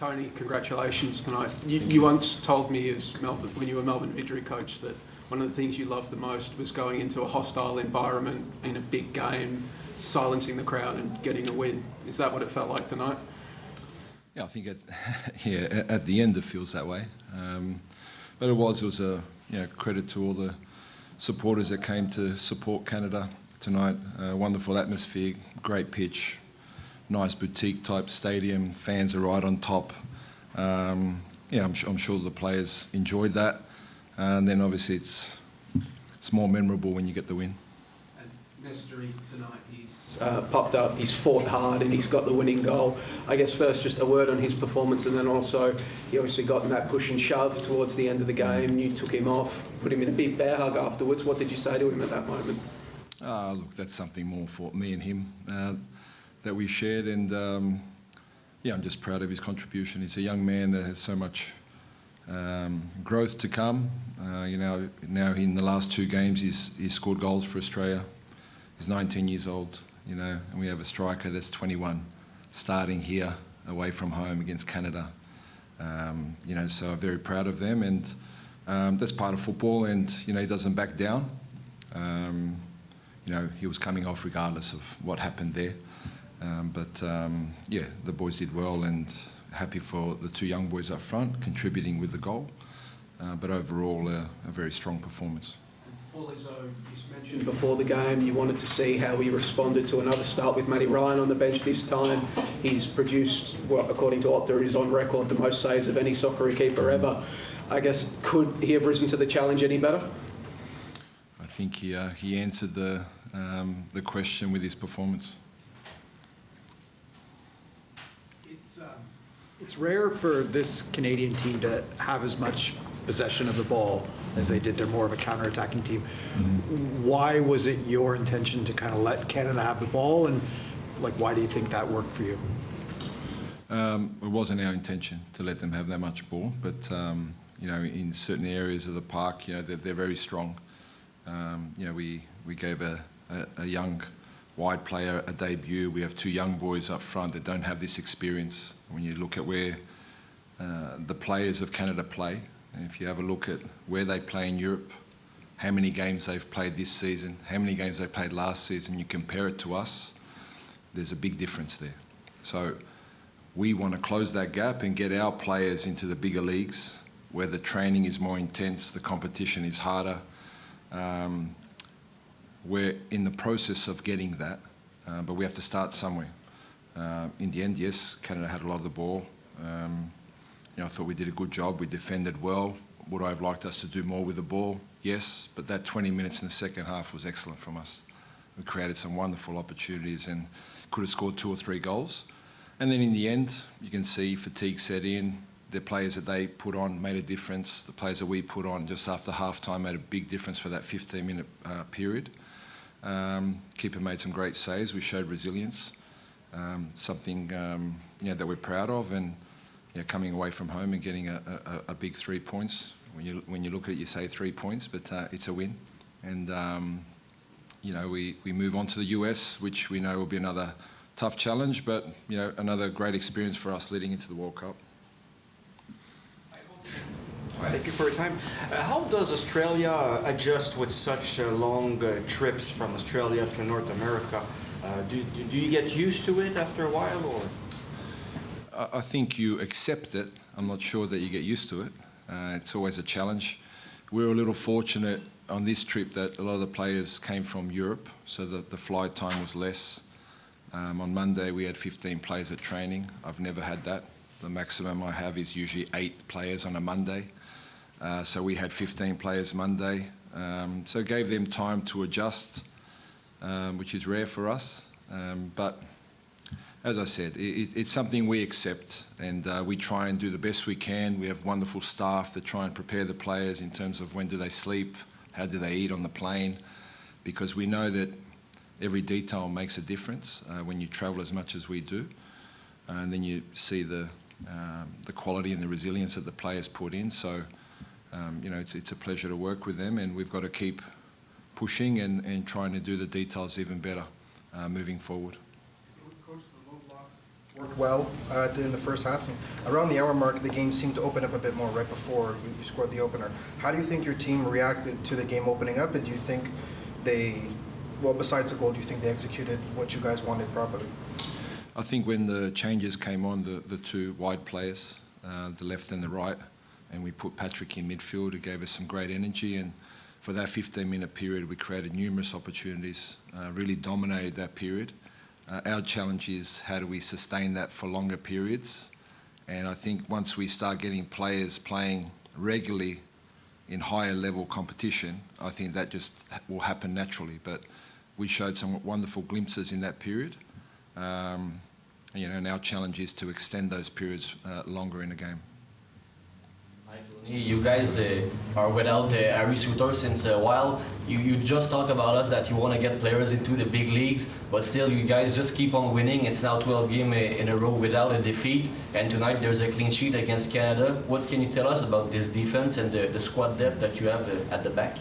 Tony, congratulations tonight. You once told me when you were Melbourne Victory coach that one of the things you loved the most was going into a hostile environment in a big game, silencing the crowd and getting a win. Is that what it felt like tonight? Yeah, I think at the end it feels that way. But it was a credit to all the supporters that came to support Canada tonight. Wonderful atmosphere, great pitch, nice boutique type stadium. Fans are right on top. I'm sure the players enjoyed that. And then obviously it's more memorable when you get the win. Necessary tonight, he's popped up, he's fought hard and he's got the winning goal. I guess first just a word on his performance, and then also he obviously got in that push and shove towards the end of the game. You took him off, put him in a big bear hug afterwards. What did you say to him at that moment? Look, that's something more for me and him that we shared, and I'm just proud of his contribution. He's a young man that has so much growth to come. Now in the last 2 games he's scored goals for Australia. He's 19 years old, and we have a striker that's 21, starting here away from home against Canada. So I'm very proud of them, and that's part of football. And he doesn't back down. He was coming off regardless of what happened there. The boys did well, and happy for the 2 young boys up front contributing with the goal. But overall, a very strong performance. Paul Izzo, you mentioned before the game you wanted to see how he responded to another start with Matty Ryan on the bench this time. He's produced, according to Opta, he's on record the most saves of any Socceroo keeper ever. I guess, could he have risen to the challenge any better? I think he answered the question with his performance. It's rare for this Canadian team to have as much possession of the ball as they did. They're more of a counter-attacking team. Mm-hmm. Why was it your intention to kind of let Canada have the ball, and why do you think that worked for you? It wasn't our intention to let them have that much ball, but in certain areas of the park, they're very strong. We gave a young wide player a debut. We have 2 young boys up front that don't have this experience. When you look at where the players of Canada play, if you have a look at where they play in Europe, how many games they've played this season, how many games they played last season, you compare it to us, there's a big difference there. So we want to close that gap and get our players into the bigger leagues where the training is more intense, the competition is harder. We're in the process of getting that, but we have to start somewhere. In the end, yes, Canada had a lot of the ball. I thought we did a good job. We defended well. Would I have liked us to do more with the ball? Yes, but that 20 minutes in the second half was excellent from us. We created some wonderful opportunities and could have scored 2 or 3 goals. And then in the end, you can see fatigue set in. The players that they put on made a difference. The players that we put on just after half-time made a big difference for that 15-minute period. Keeper made some great saves. We showed resilience, something that we're proud of. And coming away from home and getting a big 3 points. When you look at it, you say 3 points, but it's a win. And we move on to the US, which we know will be another tough challenge, but another great experience for us leading into the World Cup. Thank you for your time. How does Australia adjust with such long trips from Australia to North America? Do you get used to it after a while, or? I think you accept it. I'm not sure that you get used to it. It's always a challenge. We were a little fortunate on this trip that a lot of the players came from Europe, so that the flight time was less. On Monday, we had 15 players at training. I've never had that. The maximum I have is usually 8 players on a Monday. So we had 15 players Monday. So it gave them time to adjust, which is rare for us. But as I said, it's something we accept, and we try and do the best we can. We have wonderful staff that try and prepare the players in terms of when do they sleep, how do they eat on the plane, because we know that every detail makes a difference when you travel as much as we do. And then you see the quality and the resilience that the players put in. So, it's a pleasure to work with them, and we've got to keep pushing and trying to do the details even better moving forward. worked well in the first half. And around the hour mark, the game seemed to open up a bit more right before you scored the opener. How do you think your team reacted to the game opening up, and do you think besides the goal, do you think they executed what you guys wanted properly? I think when the changes came on, the two wide players, the left and the right, and we put Patrick in midfield, it gave us some great energy, and for that 15-minute period, we created numerous opportunities, really dominated that period. Our challenge is how do we sustain that for longer periods, and I think once we start getting players playing regularly in higher level competition, I think that just will happen naturally. But we showed some wonderful glimpses in that period, and our challenge is to extend those periods longer in the game. Hi, Tony. You guys are without Harry Suter since a while. You just talk about us that you want to get players into the big leagues, but still you guys just keep on winning. It's now 12 games in a row without a defeat, and tonight there's a clean sheet against Canada. What can you tell us about this defense and the squad depth that you have at the back?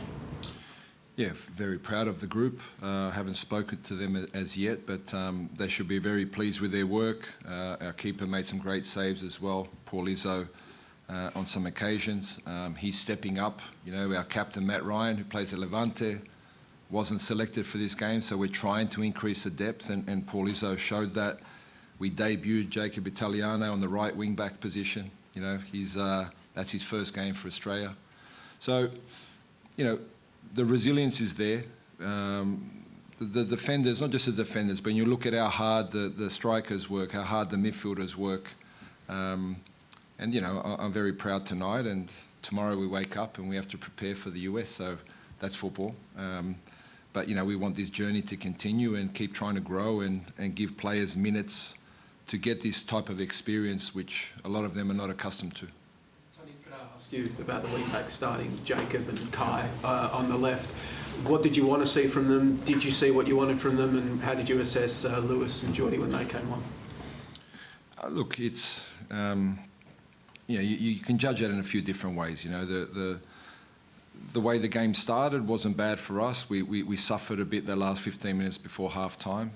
Yeah, very proud of the group. Haven't spoken to them as yet, but they should be very pleased with their work. Our keeper made some great saves as well, Paul Izzo, on some occasions. He's stepping up. Our captain, Matt Ryan, who plays at Levante, wasn't selected for this game, so we're trying to increase the depth, and Paul Izzo showed that. We debuted Jacob Italiano on the right wing-back position. That's his first game for Australia. So, the resilience is there. The defenders, not just the defenders, but when you look at how hard the strikers work, how hard the midfielders work, I'm very proud tonight, and tomorrow we wake up and we have to prepare for the US, so that's football. But we want this journey to continue and keep trying to grow and give players minutes to get this type of experience, which a lot of them are not accustomed to. You about the wing back starting Jacob and Kai on the left. What did you want to see from them? Did you see what you wanted from them, and how did you assess Lewis and Geordie when they came on? Look, it's you can judge it in a few different ways. The way the game started wasn't bad for us. We suffered a bit the last 15 minutes before half time.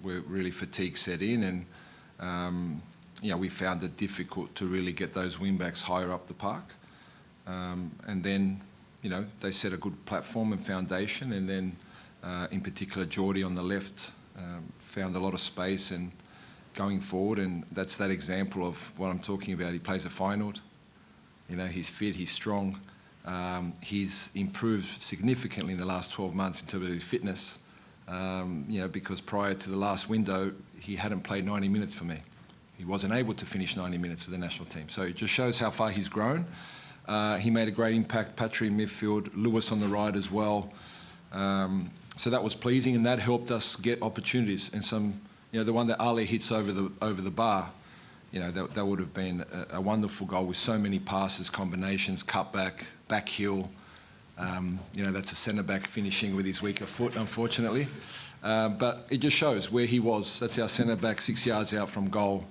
Where really fatigue set in, and we found it difficult to really get those wing-backs higher up the park. And then, they set a good platform and foundation, and then, in particular, Geordie on the left found a lot of space and going forward, and that's that example of what I'm talking about. He plays a Feyenoord. He's fit, he's strong. He's improved significantly in the last 12 months in terms of his fitness, because prior to the last window, he hadn't played 90 minutes for me. He wasn't able to finish 90 minutes for the national team. So it just shows how far he's grown. He made a great impact. Patrick in midfield, Lewis on the right as well. So that was pleasing, and that helped us get opportunities. And some, the one that Ali hits over the bar, that would have been a wonderful goal with so many passes, combinations, cutback, back heel. That's a centre back finishing with his weaker foot, unfortunately. But it just shows where he was. That's our centre back 6 yards out from goal.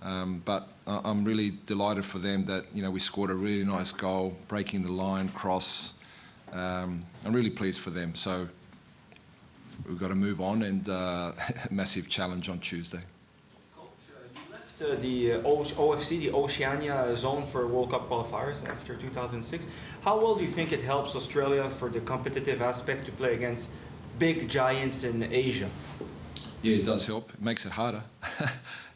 But I'm really delighted for them that we scored a really nice goal, breaking the line, cross. I'm really pleased for them. So we've got to move on, and massive challenge on Tuesday. Coach, you left the OFC, the Oceania zone for World Cup qualifiers after 2006. How well do you think it helps Australia for the competitive aspect to play against big giants in Asia? Yeah, it does help. It makes it harder.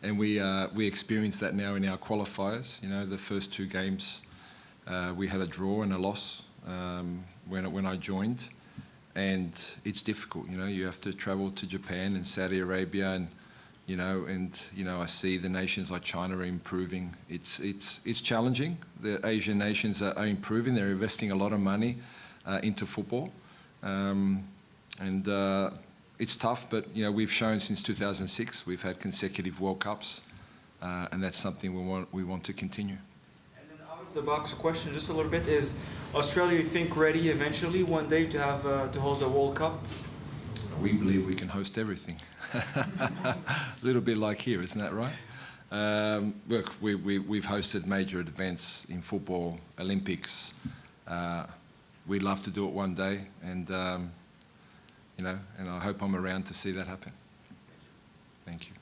And we experience that now in our qualifiers. The first two games, we had a draw and a loss when I joined. And it's difficult, you have to travel to Japan and Saudi Arabia, and I see the nations like China are improving. It's challenging. The Asian nations are improving. They're investing a lot of money into football. It's tough, but we've shown since 2006 we've had consecutive World Cups, and that's something we want to continue. And then out of the box question, just a little bit, is Australia, you think, ready eventually one day to have to host the World Cup? We believe we can host everything. A little bit like here, isn't that right? Look, we've hosted major events in football, Olympics. We'd love to do it one day, and and I hope I'm around to see that happen. Thank you.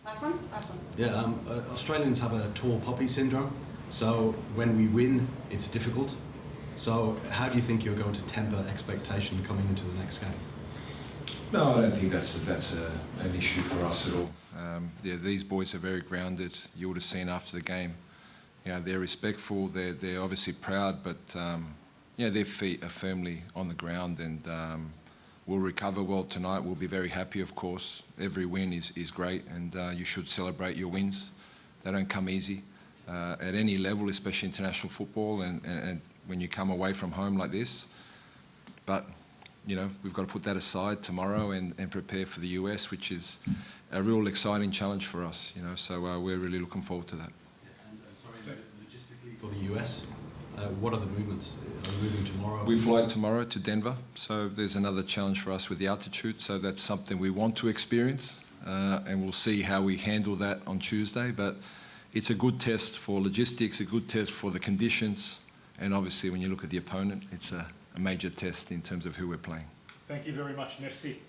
Last one? Last one. Yeah, Australians have a tall poppy syndrome, so when we win, it's difficult. So how do you think you're going to temper expectation coming into the next game? No, I don't think that's an issue for us at all. Yeah, these boys are very grounded. You would have seen after the game. You know, they're respectful. They're obviously proud, but yeah, their feet are firmly on the ground, and we'll recover well tonight. We'll be very happy, of course. Every win is great, and you should celebrate your wins. They don't come easy at any level, especially international football, and when you come away from home like this. But you know, we've got to put that aside tomorrow and prepare for the US, which is a real exciting challenge for us. You know, so we're really looking forward to that. And sorry, logistically for the US, what are the movements? Are we moving tomorrow? We fly tomorrow to Denver, so there's another challenge for us with the altitude. So that's something we want to experience, and we'll see how we handle that on Tuesday. But it's a good test for logistics, a good test for the conditions, and obviously when you look at the opponent, it's a major test in terms of who we're playing. Thank you very much. Merci.